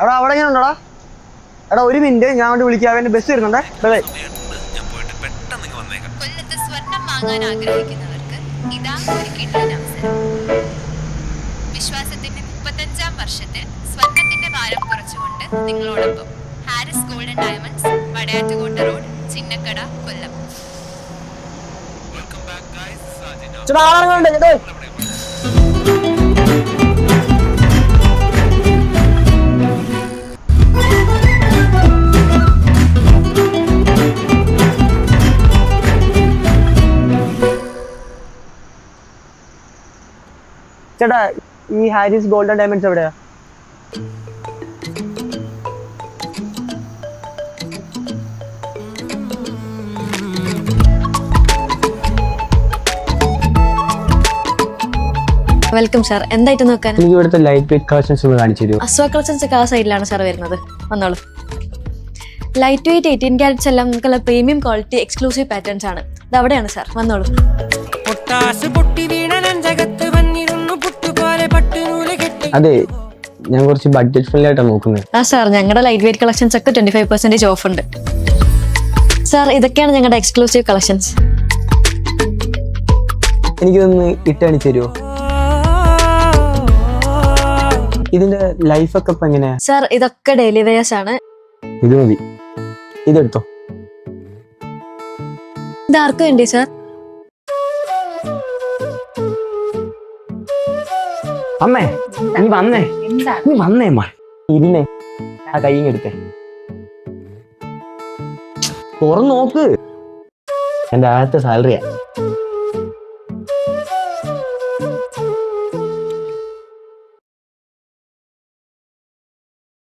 എടാ അവിടെ എങ്ങനെ ഉണ്ടോടാ? എടാ ഒരു മിനിറ്റ്, ഞാൻ വേണ്ടി വിളിക്കാം. അവന്റെ ബസ് വരുന്നുണ്ടേ. കൊല്ലത്ത് സ്വർണം വാങ്ങാൻ ആഗ്രഹിക്കുന്നവർക്ക് ഇതാ ഒരു കിടിലൻ അവസരം. വിശ്വാസത്തിന്റെ 35-ാം വർഷത്തിൽ സ്വർണത്തിന്റെ ഭാരം കുറച്ചുകൊണ്ട് നിങ്ങളോടൊപ്പം Haris golden diamonds, Vadayattukotta road, Chinnakkada, Kollam. ചേട്ടാ, ഈ ഹാരിസ് ഗോൾഡൻ ഡയമണ്ട്സ് എവിടെയാ? Welcome sir. എന്തായിട്ട് നോക്കാൻ? എനിക്ക് ഇവിടുത്തെ ലൈറ്റ് വെയിറ്റ് കളക്ഷൻസ് ഒന്ന് കാണിച്ചു തരുമോ? അസ്വ കളക്ഷൻസ് ഒക്കെ ആ സൈഡിലാണ് സാർ വരുന്നത്. വന്നോളൂ. ലൈറ്റ് വെയിറ്റ് 18 ക്യാരറ്റ്സ് എല്ലാം നമുക്കുള്ള പ്രീമിയം ക്വാളിറ്റി എക്സ്ക്ലൂസീവ് പാറ്റേൺസ് ആണ്. ഇത് അവിടെയാണ് സാർ, വന്നോളൂ. അതെ, ഞാൻ കുറച്ച് ബഡ്ജറ്റ് ഫ്രണ്ട്ലി ആയിട്ടാണ് നോക്കുന്നത്. ആ സാർ, ഞങ്ങളുടെ ലൈറ്റ് വെയിറ്റ് കളക്ഷൻസ് ഒക്കെ 25% ഓഫ് ഉണ്ട് സാർ. ഇതൊക്കെയാണ് ഞങ്ങളുടെ എക്സ്ക്ലൂസീവ് കളക്ഷൻസ്. എനിക്കിതൊന്ന് ഇട്ടണിച്ചു തരുമോ? ഇതിന്റെ ലൈഫൊക്കെ ഇപ്പൊ എങ്ങനെയാ സാർ? ഇതൊക്കെ ഡെയിലി വെയേഴ്സ് ആണ്. ഇത് മതി, ഇതെടുത്തോ. ഇത് ആർക്കും വേണ്ടി സാർ? അമ്മേ, നീ വന്നേ. നീ വന്നേ അമ്മ. ഇരുന്നേ, ആ കൈ എടുത്തേ. തുറന്നു നോക്ക്. എന്റെ ആദ്യത്തെ സാലറിയാ.